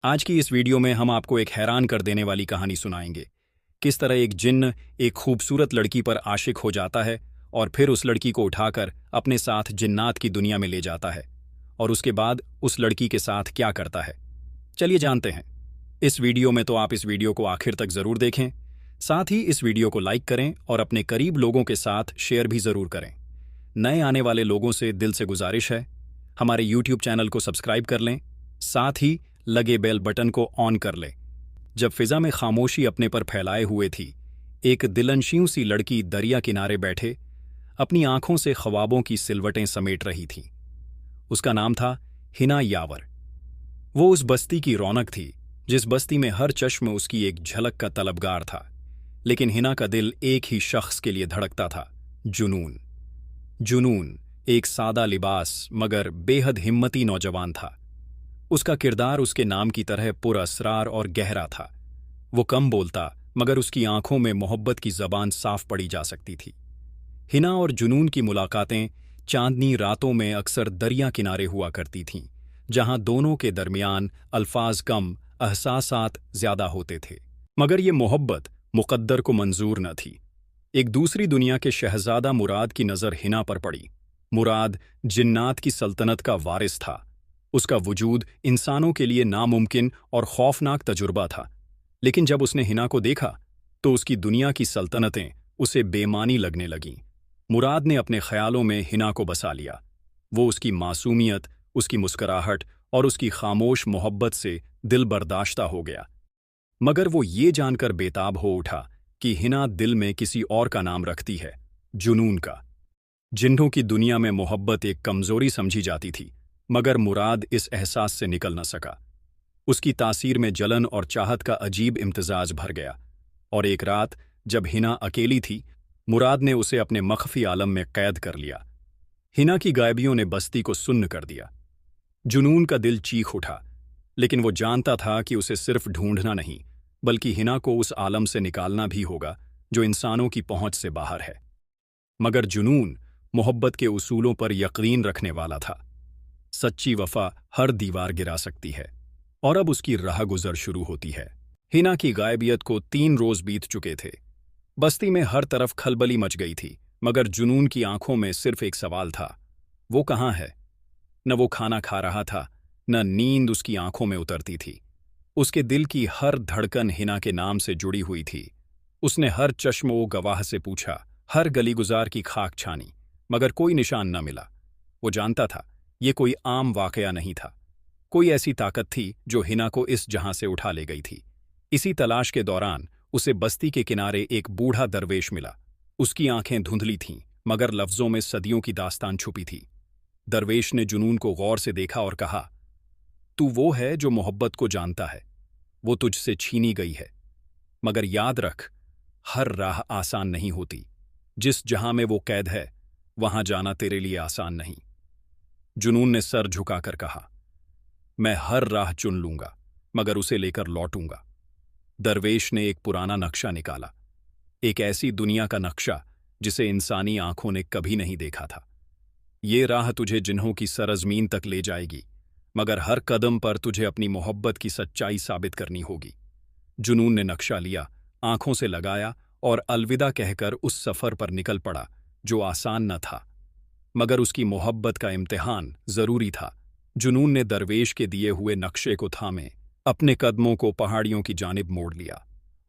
आज की इस वीडियो में हम आपको एक हैरान कर देने वाली कहानी सुनाएंगे। किस तरह एक जिन्न एक खूबसूरत लड़की पर आशिक हो जाता है और फिर उस लड़की को उठाकर अपने साथ जिन्नात की दुनिया में ले जाता है और उसके बाद उस लड़की के साथ क्या करता है। चलिए जानते हैं इस वीडियो में। तो आप इस वीडियो को आखिर तक जरूर देखें, साथ ही इस वीडियो को लाइक करें और अपने करीब लोगों के साथ शेयर भी जरूर करें। नए आने वाले लोगों से दिल से गुजारिश है, हमारे YouTube चैनल को सब्सक्राइब कर लें, साथ ही लगे बेल बटन को ऑन कर लें। जब फिजा में खामोशी अपने पर फैलाए हुए थी, एक दिलनशियों सी लड़की दरिया किनारे बैठे अपनी आंखों से ख्वाबों की सिलवटें समेट रही थी। उसका नाम था हिना यावर। वो उस बस्ती की रौनक थी जिस बस्ती में हर चश्म उसकी एक झलक का तलबगार था। लेकिन हिना का दिल एक ही शख्स के लिए धड़कता था, जुनून। जुनून एक सादा लिबास मगर बेहद हिम्मती नौजवान था। उसका किरदार उसके नाम की तरह पुरअसरार और गहरा था। वो कम बोलता मगर उसकी आंखों में मोहब्बत की जबान साफ पड़ी जा सकती थी। हिना और जुनून की मुलाकातें चांदनी रातों में अक्सर दरिया किनारे हुआ करती थीं, जहां दोनों के दरमियान अल्फाज कम, एहसासात ज्यादा होते थे। मगर ये मोहब्बत मुकद्दर को मंजूर न थी। एक दूसरी दुनिया के शहजादा मुराद की नज़र हिना पर पड़ी। मुराद जिन्नात की सल्तनत का वारिस था। उसका वजूद इंसानों के लिए नामुमकिन और खौफनाक तजुर्बा था। लेकिन जब उसने हिना को देखा तो उसकी दुनिया की सल्तनतें उसे बेमानी लगने लगीं। मुराद ने अपने ख्यालों में हिना को बसा लिया। वो उसकी मासूमियत, उसकी मुस्कुराहट और उसकी खामोश मोहब्बत से दिल बर्दाश्ता हो गया। मगर वो ये जानकर बेताब हो उठा कि हिना दिल में किसी और का नाम रखती है, जुनून का। जिन्हों की दुनिया में मोहब्बत एक कमजोरी समझी जाती थी, मगर मुराद इस एहसास से निकल न सका। उसकी तासीर में जलन और चाहत का अजीब इम्तिजाज भर गया। और एक रात जब हिना अकेली थी, मुराद ने उसे अपने मख्फी आलम में कैद कर लिया। हिना की गायबियों ने बस्ती को सुन्न कर दिया। जुनून का दिल चीख उठा, लेकिन वो जानता था कि उसे सिर्फ ढूंढना नहीं बल्कि हिना को उस आलम से निकालना भी होगा जो इंसानों की पहुंच से बाहर है। मगर जुनून मोहब्बत के उसूलों पर यकीन रखने वाला था। सच्ची वफा हर दीवार गिरा सकती है और अब उसकी राह गुजर शुरू होती है। हिना की गायबियत को 3 रोज बीत चुके थे। बस्ती में हर तरफ खलबली मच गई थी, मगर जुनून की आंखों में सिर्फ एक सवाल था, वो कहाँ है? न वो खाना खा रहा था, न नींद उसकी आंखों में उतरती थी। उसके दिल की हर धड़कन हिना के नाम से जुड़ी हुई थी। उसने हर चश्मो गवाह से पूछा, हर गली गुजार की खाक छानी, मगर कोई निशान न मिला। वो जानता था ये कोई आम वाकया नहीं था। कोई ऐसी ताकत थी जो हिना को इस जहां से उठा ले गई थी। इसी तलाश के दौरान उसे बस्ती के किनारे एक बूढ़ा दरवेश मिला। उसकी आंखें धुंधली थीं, मगर लफ्जों में सदियों की दास्तान छुपी थी। दरवेश ने जुनून को गौर से देखा और कहा, तू वो है जो मोहब्बत को जानता है। वो तुझसे छीनी गई है, मगर याद रख, हर राह आसान नहीं होती। जिस जहां में वो कैद है, वहां जाना तेरे लिए आसान नहीं। जुनून ने सर झुकाकर कहा, मैं हर राह चुन लूंगा, मगर उसे लेकर लौटूंगा। दरवेश ने एक पुराना नक्शा निकाला, एक ऐसी दुनिया का नक्शा जिसे इंसानी आंखों ने कभी नहीं देखा था। ये राह तुझे जिन्हों की सरजमीन तक ले जाएगी, मगर हर कदम पर तुझे अपनी मोहब्बत की सच्चाई साबित करनी होगी। जुनून ने नक्शा लिया, आंखों से लगाया और अलविदा कहकर उस सफर पर निकल पड़ा जो आसान न था, मगर उसकी मोहब्बत का इम्तिहान जरूरी था। जुनून ने दरवेश के दिए हुए नक्शे को थामे अपने कदमों को पहाड़ियों की जानिब मोड़ लिया।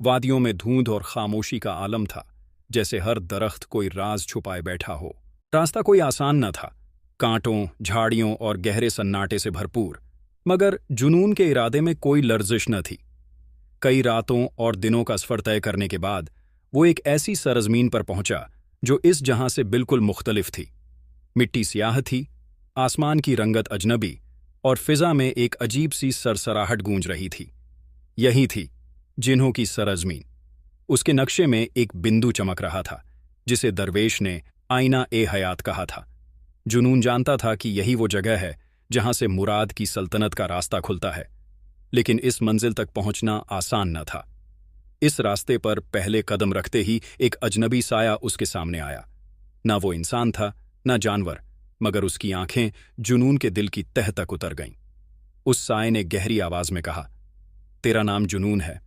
वादियों में धुंध और खामोशी का आलम था, जैसे हर दरख्त कोई राज छुपाए बैठा हो। रास्ता कोई आसान न था, कांटों, झाड़ियों और गहरे सन्नाटे से भरपूर, मगर जुनून के इरादे में कोई लर्जिश न थी। कई रातों और दिनों का सफर तय करने के बाद वो एक ऐसी सरजमीन पर पहुंचा जो इस जहां से बिल्कुल मुख्तलिफ थी। मिट्टी सियाह थी, आसमान की रंगत अजनबी और फिजा में एक अजीब सी सरसराहट गूंज रही थी। यही थी जिन्हों की सरजमीन। उसके नक्शे में एक बिंदु चमक रहा था, जिसे दरवेश ने आईना ए हयात कहा था। जुनून जानता था कि यही वो जगह है जहां से मुराद की सल्तनत का रास्ता खुलता है। लेकिन इस मंजिल तक पहुंचना आसान न था। इस रास्ते पर पहले कदम रखते ही एक अजनबी साया उसके सामने आया। ना वो इंसान था, ना जानवर, मगर उसकी आंखें जुनून के दिल की तह तक उतर गईं। उस साए ने गहरी आवाज में कहा, तेरा नाम जुनून है,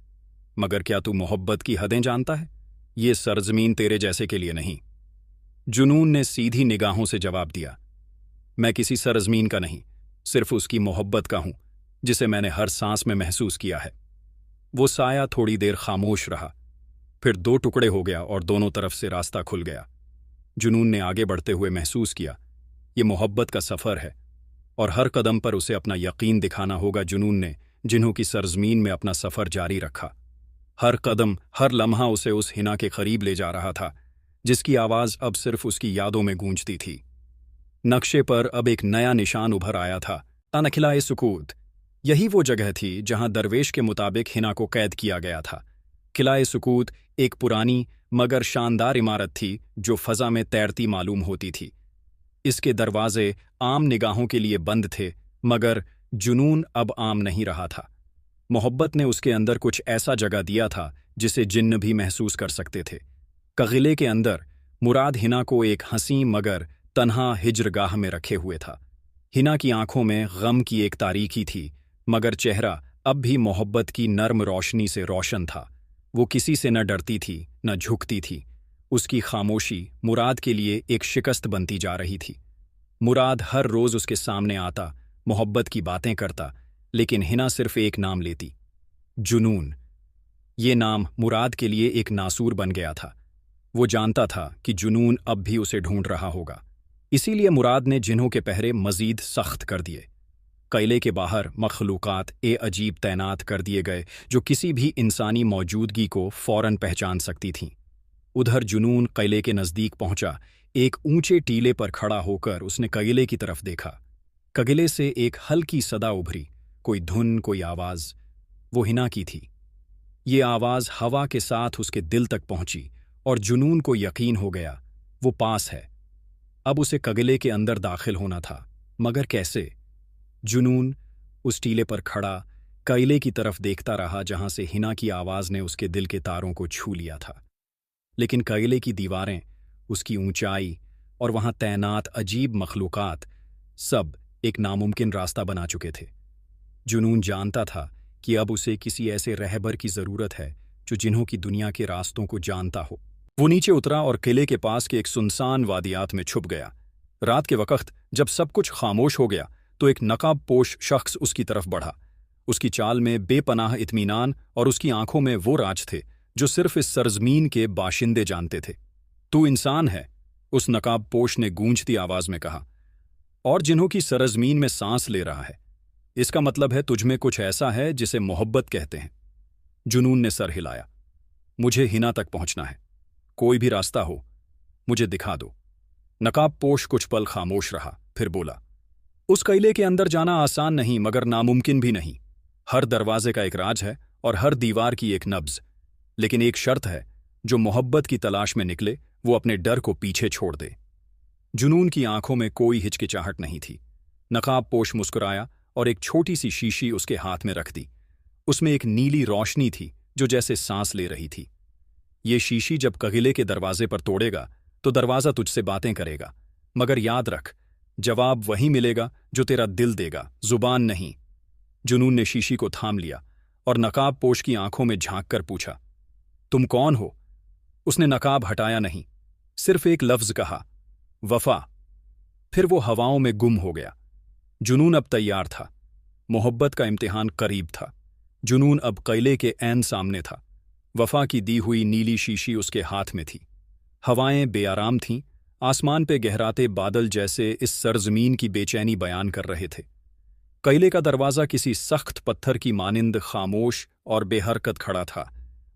मगर क्या तू मोहब्बत की हदें जानता है? ये सरजमीन तेरे जैसे के लिए नहीं। जुनून ने सीधी निगाहों से जवाब दिया, मैं किसी सरजमीन का नहीं, सिर्फ उसकी मोहब्बत का हूं, जिसे मैंने हर सांस में महसूस किया है। वो साया थोड़ी देर खामोश रहा, फिर दो टुकड़े हो गया और दोनों तरफ से रास्ता खुल गया। जुनून ने आगे बढ़ते हुए महसूस किया, ये मोहब्बत का सफ़र है और हर कदम पर उसे अपना यकीन दिखाना होगा। जुनून ने जिन्हों की सरजमीन में अपना सफ़र जारी रखा। हर कदम, हर लम्हा उसे उस हिना के करीब ले जा रहा था, जिसकी आवाज़ अब सिर्फ उसकी यादों में गूंजती थी। नक्शे पर अब एक नया निशान उभर आया था, तनखिलाए सुकूत। यही वो जगह थी जहां दरवेश के मुताबिक हिना को कैद किया गया था। किलाए सुकूत एक पुरानी मगर शानदार इमारत थी जो फ़ज़ा में तैरती मालूम होती थी। इसके दरवाजे आम निगाहों के लिए बंद थे, मगर जुनून अब आम नहीं रहा था। मोहब्बत ने उसके अंदर कुछ ऐसा जगह दिया था जिसे जिन्न भी महसूस कर सकते थे। कगिले के अंदर मुराद हिना को एक हंसी मगर तन्हा हिज्रगाह में रखे हुए था। हिना की आंखों में गम की एक तारीकी थी, मगर चेहरा अब भी मोहब्बत की नर्म रोशनी से रोशन था। वो किसी से न डरती थी, न झुकती थी। उसकी खामोशी मुराद के लिए एक शिकस्त बनती जा रही थी। मुराद हर रोज उसके सामने आता, मोहब्बत की बातें करता, लेकिन हिना सिर्फ एक नाम लेती, जुनून। ये नाम मुराद के लिए एक नासूर बन गया था। वो जानता था कि जुनून अब भी उसे ढूंढ रहा होगा। इसीलिए मुराद ने जिन्हों के पहरे मजीद सख्त कर दिए। किले के बाहर मखलूकात अजीब तैनात कर दिए गए जो किसी भी इंसानी मौजूदगी को फौरन पहचान सकती थीं। उधर जुनून किले के नज़दीक पहुंचा। एक ऊंचे टीले पर खड़ा होकर उसने किले की तरफ देखा। किले से एक हल्की सदा उभरी, कोई धुन, कोई आवाज़। वो हिना की थी। ये आवाज़ हवा के साथ उसके दिल तक पहुंची और जुनून को यकीन हो गया, वो पास है। अब उसे किले के अंदर दाखिल होना था, मगर कैसे? जुनून उस टीले पर खड़ा किले की तरफ देखता रहा जहां से हिना की आवाज़ ने उसके दिल के तारों को छू लिया था। लेकिन किले की दीवारें, उसकी ऊंचाई और वहां तैनात अजीब मखलूकात सब एक नामुमकिन रास्ता बना चुके थे। जुनून जानता था कि अब उसे किसी ऐसे रहबर की ज़रूरत है जो जिन्हों की दुनिया के रास्तों को जानता हो। वो नीचे उतरा और किले के पास के एक सुनसान वादियात में छुप गया। रात के वक्त जब सब कुछ खामोश हो गया तो एक नकाब पोश शख्स उसकी तरफ बढ़ा। उसकी चाल में बेपनाह इत्मीनान और उसकी आंखों में वो राज थे जो सिर्फ इस सरजमीन के बाशिंदे जानते थे। तू इंसान है, उस नकाब पोश ने गूंजती आवाज में कहा, और जिन्हों की सरजमीन में सांस ले रहा है। इसका मतलब है तुझमें कुछ ऐसा है जिसे मोहब्बत कहते हैं। जुनून ने सर हिलाया। मुझे हिना तक पहुंचना है, कोई भी रास्ता हो मुझे दिखा दो। नकाब पोश कुछ पल खामोश रहा, फिर बोला, उस किले के अंदर जाना आसान नहीं मगर नामुमकिन भी नहीं। हर दरवाजे का एक राज है और हर दीवार की एक नब्ज। लेकिन एक शर्त है, जो मोहब्बत की तलाश में निकले वो अपने डर को पीछे छोड़ दे। जुनून की आंखों में कोई हिचकिचाहट नहीं थी। नकाब पोश मुस्कुराया और एक छोटी सी शीशी उसके हाथ में रख दी। उसमें एक नीली रोशनी थी जो जैसे सांस ले रही थी। ये शीशी जब किले के दरवाजे पर तोड़ेगा तो दरवाजा तुझसे बातें करेगा, मगर याद रख, जवाब वही मिलेगा जो तेरा दिल देगा, जुबान नहीं। जुनून ने शीशी को थाम लिया और नकाब पोश की आंखों में झांक कर पूछा, तुम कौन हो? उसने नकाब हटाया नहीं, सिर्फ एक लफ्ज कहा, वफा। फिर वो हवाओं में गुम हो गया। जुनून अब तैयार था। मोहब्बत का इम्तिहान करीब था। जुनून अब किले के ऐन सामने था। वफा की दी हुई नीली शीशी उसके हाथ में थी। हवाएं बेआराम थीं, आसमान पे गहराते बादल जैसे इस सरजमीन की बेचैनी बयान कर रहे थे। किले का दरवाज़ा किसी सख्त पत्थर की मानिंद खामोश और बेहरकत खड़ा था,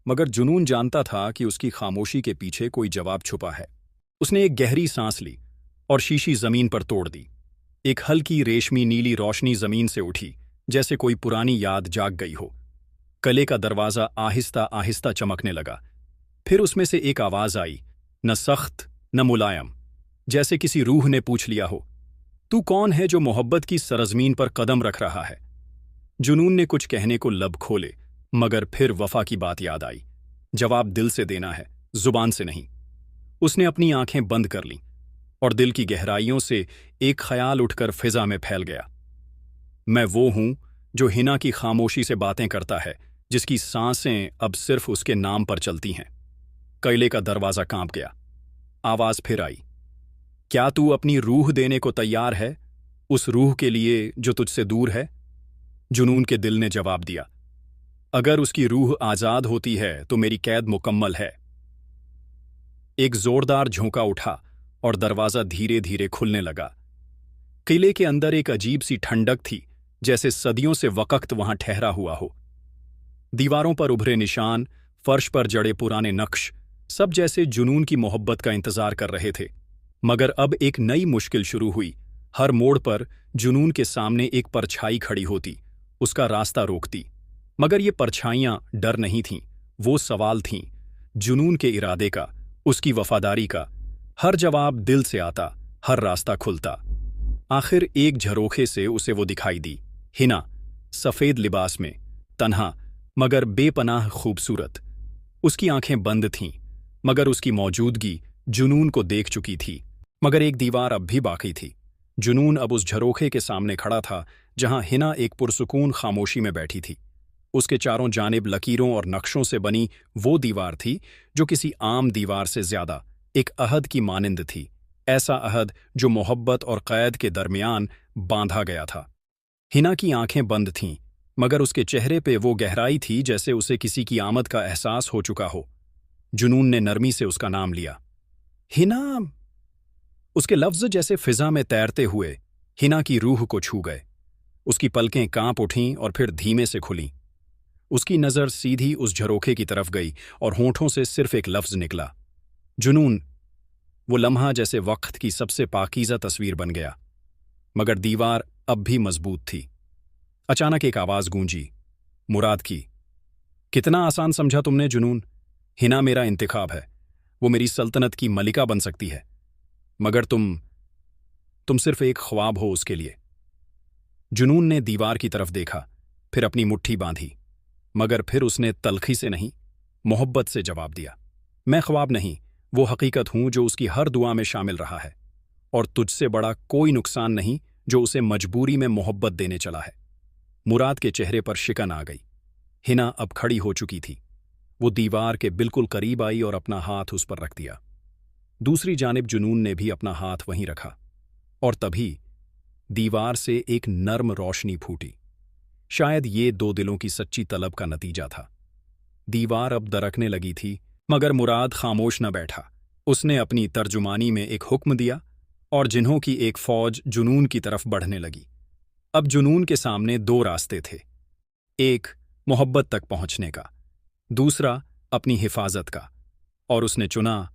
मगर जुनून जानता था कि उसकी खामोशी के पीछे कोई जवाब छुपा है। उसने एक गहरी सांस ली और शीशी जमीन पर तोड़ दी। एक हल्की रेशमी नीली रोशनी जमीन से उठी, जैसे कोई पुरानी याद जाग गई हो। किले का दरवाज़ा आहिस्ता आहिस्ता चमकने लगा। फिर उसमें से एक आवाज़ आई, न सख्त न मुलायम, जैसे किसी रूह ने पूछ लिया हो, तू कौन है जो मोहब्बत की सरजमीन पर कदम रख रहा है? जुनून ने कुछ कहने को लब खोले, मगर फिर वफा की बात याद आई। जवाब दिल से देना है, जुबान से नहीं। उसने अपनी आंखें बंद कर लीं और दिल की गहराइयों से एक ख्याल उठकर फिजा में फैल गया। मैं वो हूं जो हिना की खामोशी से बातें करता है, जिसकी सांसें अब सिर्फ उसके नाम पर चलती हैं। कैले का दरवाजा कांप गया। आवाज फिर आई, क्या तू अपनी रूह देने को तैयार है, उस रूह के लिए जो तुझसे दूर है? जुनून के दिल ने जवाब दिया, अगर उसकी रूह आजाद होती है तो मेरी कैद मुकम्मल है। एक जोरदार झोंका उठा और दरवाजा धीरे धीरे खुलने लगा। किले के अंदर एक अजीब सी ठंडक थी, जैसे सदियों से वक्त वहां ठहरा हुआ हो। दीवारों पर उभरे निशान, फर्श पर जड़े पुराने नक्श, सब जैसे जुनून की मोहब्बत का इंतजार कर रहे थे। मगर अब एक नई मुश्किल शुरू हुई। हर मोड़ पर जुनून के सामने एक परछाई खड़ी होती, उसका रास्ता रोकती। मगर ये परछाइयां डर नहीं थीं, वो सवाल थीं, जुनून के इरादे का, उसकी वफादारी का। हर जवाब दिल से आता, हर रास्ता खुलता। आखिर एक झरोखे से उसे वो दिखाई दी, हिना, सफेद लिबास में, तन्हा मगर बेपनाह खूबसूरत। उसकी आंखें बंद थीं, मगर उसकी मौजूदगी जुनून को देख चुकी थी। मगर एक दीवार अब भी बाकी थी। जुनून अब उस झरोखे के सामने खड़ा था, जहां हिना एक पुरसुकून खामोशी में बैठी थी। उसके चारों जानिब लकीरों और नक्शों से बनी वो दीवार थी जो किसी आम दीवार से ज्यादा एक अहद की मानिंद थी, ऐसा अहद जो मोहब्बत और कैद के दरमियान बांधा गया था। हिना की आंखें बंद थीं, मगर उसके चेहरे पे वो गहराई थी जैसे उसे किसी की आमद का एहसास हो चुका हो। जुनून ने नरमी से उसका नाम लिया, हिना। उसके लफ्ज जैसे फिजा में तैरते हुए हिना की रूह को छू गए। उसकी पलकें कांप उठीं और फिर धीमे से खुलीं। उसकी नज़र सीधी उस झरोखे की तरफ गई और होंठों से सिर्फ एक लफ्ज निकला, जुनून। वो लम्हा जैसे वक्त की सबसे पाकीज़ा तस्वीर बन गया। मगर दीवार अब भी मजबूत थी। अचानक एक आवाज गूंजी, मुराद की। कितना आसान समझा तुमने जुनून। हिना मेरा इंतखाब है, वो मेरी सल्तनत की मलिका बन सकती है, मगर तुम सिर्फ एक ख्वाब हो उसके लिए। जुनून ने दीवार की तरफ देखा, फिर अपनी मुट्ठी बांधी, मगर फिर उसने तल्खी से नहीं, मोहब्बत से जवाब दिया, मैं ख्वाब नहीं, वो हकीकत हूं जो उसकी हर दुआ में शामिल रहा है, और तुझसे बड़ा कोई नुकसान नहीं जो उसे मजबूरी में मोहब्बत देने चला है। मुराद के चेहरे पर शिकन आ गई। हिना अब खड़ी हो चुकी थी। वो दीवार के बिल्कुल करीब आई और अपना हाथ उस पर रख दिया। दूसरी जानिब जुनून ने भी अपना हाथ वहीं रखा, और तभी दीवार से एक नर्म रोशनी फूटी। शायद ये दो दिलों की सच्ची तलब का नतीजा था। दीवार अब दरकने लगी थी, मगर मुराद खामोश न बैठा। उसने अपनी तर्जुमानी में एक हुक्म दिया, और जिन्हों की एक फौज जुनून की तरफ बढ़ने लगी। अब जुनून के सामने दो रास्ते थे, एक मोहब्बत तक पहुंचने का, दूसरा अपनी हिफाजत का। और उसने चुना।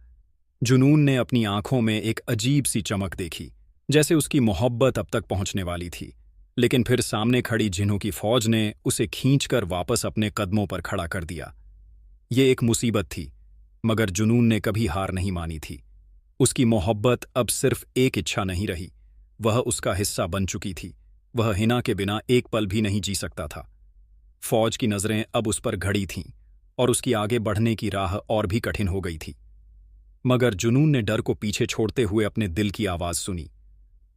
जुनून ने अपनी आंखों में एक अजीब सी चमक देखी, जैसे उसकी मोहब्बत अब तक पहुंचने वाली थी। लेकिन फिर सामने खड़ी जिन्हों की फौज ने उसे खींचकर वापस अपने कदमों पर खड़ा कर दिया। ये एक मुसीबत थी, मगर जुनून ने कभी हार नहीं मानी थी। उसकी मोहब्बत अब सिर्फ एक इच्छा नहीं रही, वह उसका हिस्सा बन चुकी थी। वह हिना के बिना एक पल भी नहीं जी सकता था। फौज की नजरें अब उस पर घड़ी थीं, और उसकी आगे बढ़ने की राह और भी कठिन हो गई थी। मगर जुनून ने डर को पीछे छोड़ते हुए अपने दिल की आवाज सुनी।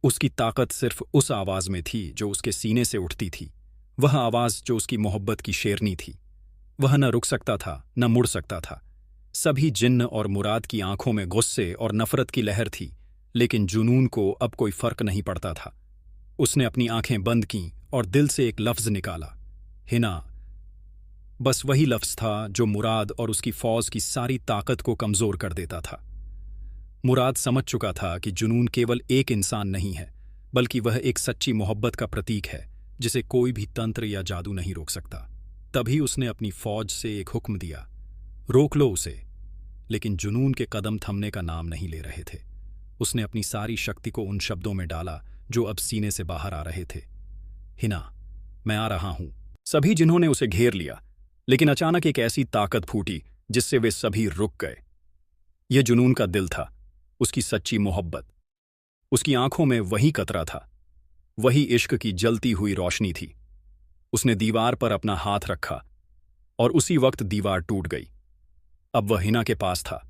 उसकी ताकत सिर्फ उस आवाज में थी जो उसके सीने से उठती थी, वह आवाज जो उसकी मोहब्बत की शेरनी थी। वह न रुक सकता था, न मुड़ सकता था। सभी जिन्न और मुराद की आंखों में गुस्से और नफरत की लहर थी, लेकिन जुनून को अब कोई फर्क नहीं पड़ता था। उसने अपनी आंखें बंद कीं और दिल से एक लफ्ज निकाला, हिना। बस वही लफ्ज था जो मुराद और उसकी फौज की सारी ताकत को कमजोर कर देता था। मुराद समझ चुका था कि जुनून केवल एक इंसान नहीं है, बल्कि वह एक सच्ची मोहब्बत का प्रतीक है, जिसे कोई भी तंत्र या जादू नहीं रोक सकता। तभी उसने अपनी फौज से एक हुक्म दिया, रोक लो उसे। लेकिन जुनून के कदम थमने का नाम नहीं ले रहे थे। उसने अपनी सारी शक्ति को उन शब्दों में डाला जो अब सीने से बाहर आ रहे थे, हिना, मैं आ रहा हूं। सभी जिन्होंने उसे घेर लिया, लेकिन अचानक एक ऐसी ताकत फूटी जिससे वे सभी रुक गए। यह जुनून का दिल था, उसकी सच्ची मोहब्बत। उसकी आंखों में वही कतरा था, वही इश्क की जलती हुई रोशनी थी। उसने दीवार पर अपना हाथ रखा, और उसी वक्त दीवार टूट गई। अब वह हिना के पास था।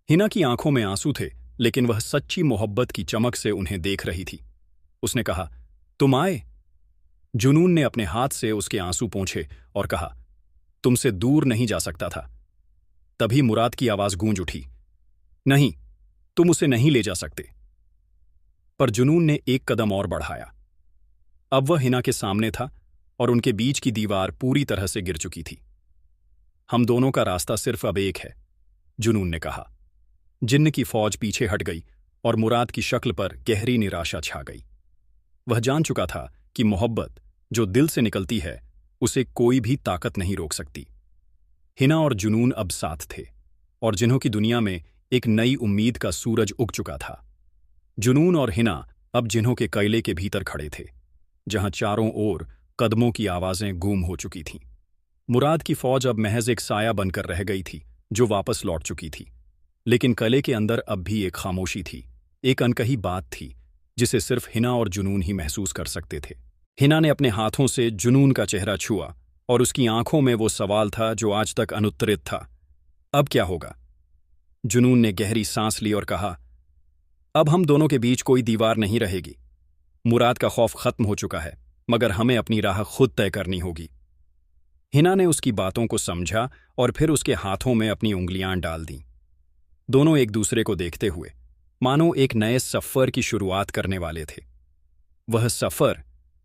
हिना की आंखों में आंसू थे, लेकिन वह सच्ची मोहब्बत की चमक से उन्हें देख रही थी। उसने कहा, तुम आए। जुनून ने अपने हाथ से उसके आंसू पोंछे और कहा, तुमसे दूर नहीं जा सकता था। तभी मुराद की आवाज गूंज उठी, नहीं, तुम उसे नहीं ले जा सकते। पर जुनून ने एक कदम और बढ़ाया। अब वह हिना के सामने था और उनके बीच की दीवार पूरी तरह से गिर चुकी थी। हम दोनों का रास्ता सिर्फ अब एक है, जुनून ने कहा। जिन्न की फौज पीछे हट गई और मुराद की शक्ल पर गहरी निराशा छा गई। वह जान चुका था कि मोहब्बत जो दिल से निकलती है उसे कोई भी ताकत नहीं रोक सकती। हिना और जुनून अब साथ थे और जिन्हों की दुनिया में एक नई उम्मीद का सूरज उग चुका था। जुनून और हिना अब जिन्हों के कैले के भीतर खड़े थे, जहां चारों ओर कदमों की आवाजें गूम हो चुकी थीं। मुराद की फौज अब महज एक साया बनकर रह गई थी जो वापस लौट चुकी थी, लेकिन कले के अंदर अब भी एक खामोशी थी, एक अनकही बात थी जिसे सिर्फ हिना और जुनून ही महसूस कर सकते थे। हिना ने अपने हाथों से जुनून का चेहरा छुआ और उसकी आंखों में वो सवाल था जो आज तक अनुत्तरित था। अब क्या होगा? जुनून ने गहरी सांस ली और कहा, अब हम दोनों के बीच कोई दीवार नहीं रहेगी। मुराद का खौफ खत्म हो चुका है, मगर हमें अपनी राह खुद तय करनी होगी। हिना ने उसकी बातों को समझा और फिर उसके हाथों में अपनी उंगलियां डाल दीं। दोनों एक दूसरे को देखते हुए मानो एक नए सफर की शुरुआत करने वाले थे। वह सफर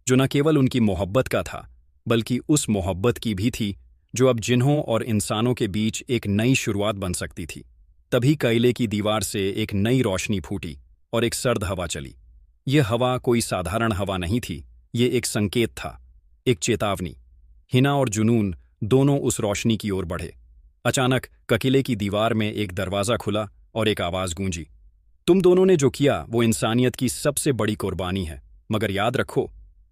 जो न केवल उनकी मोहब्बत का था, बल्कि उस मोहब्बत की भी थी जो अब जिन्हों और इंसानों के बीच एक नई शुरुआत बन सकती थी। तभी कैले की दीवार से एक नई रोशनी फूटी और एक सर्द हवा चली। यह हवा कोई साधारण हवा नहीं थी, ये एक संकेत था, एक चेतावनी। हिना और जुनून दोनों उस रोशनी की ओर बढ़े। अचानक किले की दीवार में एक दरवाज़ा खुला और एक आवाज़ गूंजी, तुम दोनों ने जो किया वो इंसानियत की सबसे बड़ी कुर्बानी है, मगर याद रखो,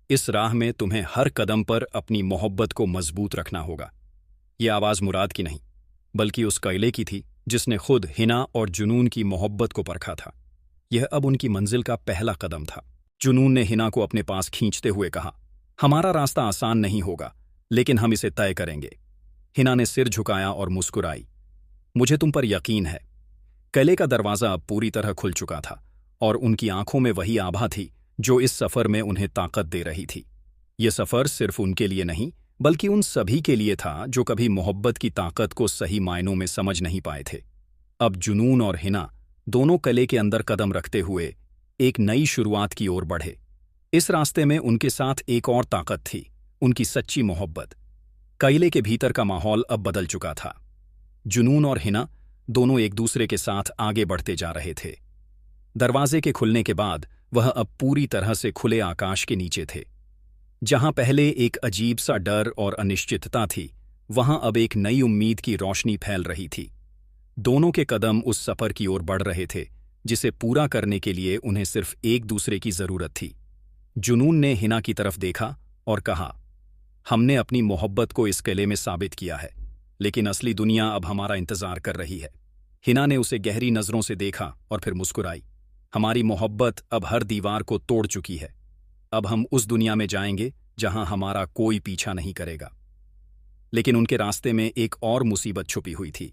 इस राह में तुम्हें हर कदम पर अपनी मोहब्बत को मजबूत रखना होगा। ये आवाज़ मुराद की नहीं, बल्कि उस कैले की थी जिसने खुद हिना और जुनून की मोहब्बत को परखा था। यह अब उनकी मंजिल का पहला कदम था। जुनून ने हिना को अपने पास खींचते हुए कहा, हमारा रास्ता आसान नहीं होगा, लेकिन हम इसे तय करेंगे। हिना ने सिर झुकाया और मुस्कुराई, मुझे तुम पर यकीन है। कैले का दरवाज़ा अब पूरी तरह खुल चुका था और उनकी आंखों में वही आभा थी जो इस सफ़र में उन्हें ताकत दे रही थी। यह सफ़र सिर्फ उनके लिए नहीं, बल्कि उन सभी के लिए था जो कभी मोहब्बत की ताकत को सही मायनों में समझ नहीं पाए थे। अब जुनून और हिना दोनों किले के अंदर कदम रखते हुए एक नई शुरुआत की ओर बढ़े। इस रास्ते में उनके साथ एक और ताकत थी, उनकी सच्ची मोहब्बत। किले के भीतर का माहौल अब बदल चुका था। जुनून और हिना दोनों एक दूसरे के साथ आगे बढ़ते जा रहे थे। दरवाजे के खुलने के बाद वह अब पूरी तरह से खुले आकाश के नीचे थे। जहां पहले एक अजीब सा डर और अनिश्चितता थी, वहां अब एक नई उम्मीद की रोशनी फैल रही थी। दोनों के कदम उस सफर की ओर बढ़ रहे थे जिसे पूरा करने के लिए उन्हें सिर्फ एक दूसरे की जरूरत थी। जुनून ने हिना की तरफ देखा और कहा, हमने अपनी मोहब्बत को इस किले में साबित किया है, लेकिन असली दुनिया अब हमारा इंतजार कर रही है। हिना ने उसे गहरी नजरों से देखा और फिर मुस्कुराई, हमारी मोहब्बत अब हर दीवार को तोड़ चुकी है। अब हम उस दुनिया में जाएंगे जहां हमारा कोई पीछा नहीं करेगा। लेकिन उनके रास्ते में एक और मुसीबत छुपी हुई थी।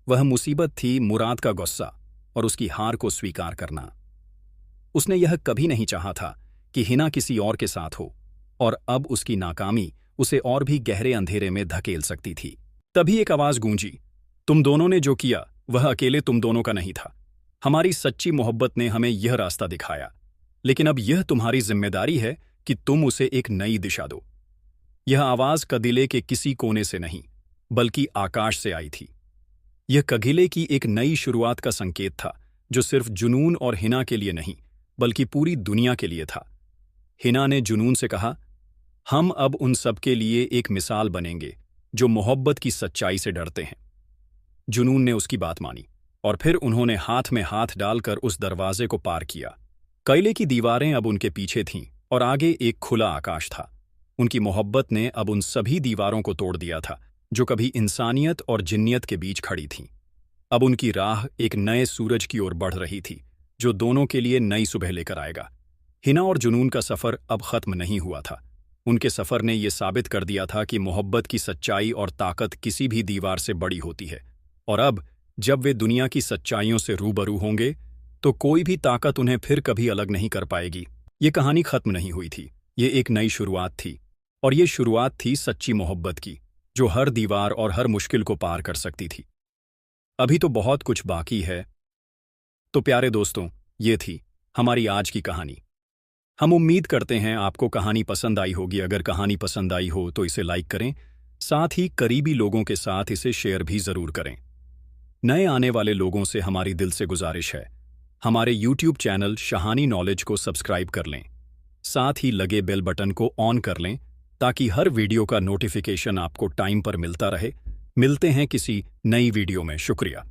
वह मुसीबत थी मुराद का गुस्सा और उसकी हार को स्वीकार करना। उसने यह कभी नहीं चाहा था कि हिना किसी और के साथ हो, और अब उसकी नाकामी उसे और भी गहरे अंधेरे में धकेल सकती थी। तभी एक आवाज गूंजी, तुम दोनों ने जो किया वह अकेले तुम दोनों का नहीं था। हमारी सच्ची मोहब्बत ने हमें यह रास्ता दिखाया, लेकिन अब यह तुम्हारी जिम्मेदारी है कि तुम उसे एक नई दिशा दो। यह आवाज कदिले के किसी कोने से नहीं, बल्कि आकाश से आई थी। यह कगिले की एक नई शुरुआत का संकेत था, जो सिर्फ जुनून और हिना के लिए नहीं, बल्कि पूरी दुनिया के लिए था। हिना ने जुनून से कहा, हम अब उन सब के लिए एक मिसाल बनेंगे जो मोहब्बत की सच्चाई से डरते हैं। जुनून ने उसकी बात मानी और फिर उन्होंने हाथ में हाथ डालकर उस दरवाजे को पार किया। किले की दीवारें अब उनके पीछे थीं और आगे एक खुला आकाश था। उनकी मोहब्बत ने अब उन सभी दीवारों को तोड़ दिया था जो कभी इंसानियत और जिन्नियत के बीच खड़ी थीं। अब उनकी राह एक नए सूरज की ओर बढ़ रही थी जो दोनों के लिए नई सुबह लेकर आएगा। हिना और जुनून का सफ़र अब ख़त्म नहीं हुआ था। उनके सफ़र ने यह साबित कर दिया था कि मोहब्बत की सच्चाई और ताकत किसी भी दीवार से बड़ी होती है, और अब जब वे दुनिया की सच्चाइयों से रूबरू होंगे तो कोई भी ताकत उन्हें फिर कभी अलग नहीं कर पाएगी। ये कहानी खत्म नहीं हुई थी, ये एक नई शुरुआत थी, और ये शुरुआत थी सच्ची मोहब्बत की, जो हर दीवार और हर मुश्किल को पार कर सकती थी। अभी तो बहुत कुछ बाकी है। तो प्यारे दोस्तों, ये थी हमारी आज की कहानी। हम उम्मीद करते हैं आपको कहानी पसंद आई होगी। अगर कहानी पसंद आई हो तो इसे लाइक करें, साथ ही करीबी लोगों के साथ इसे शेयर भी जरूर करें। नए आने वाले लोगों से हमारी दिल से गुजारिश है, हमारे YouTube चैनल शहानी नॉलेज को सब्सक्राइब कर लें, साथ ही लगे बेल बटन को ऑन कर लें ताकि हर वीडियो का नोटिफिकेशन आपको टाइम पर मिलता रहे। मिलते हैं किसी नई वीडियो में। शुक्रिया।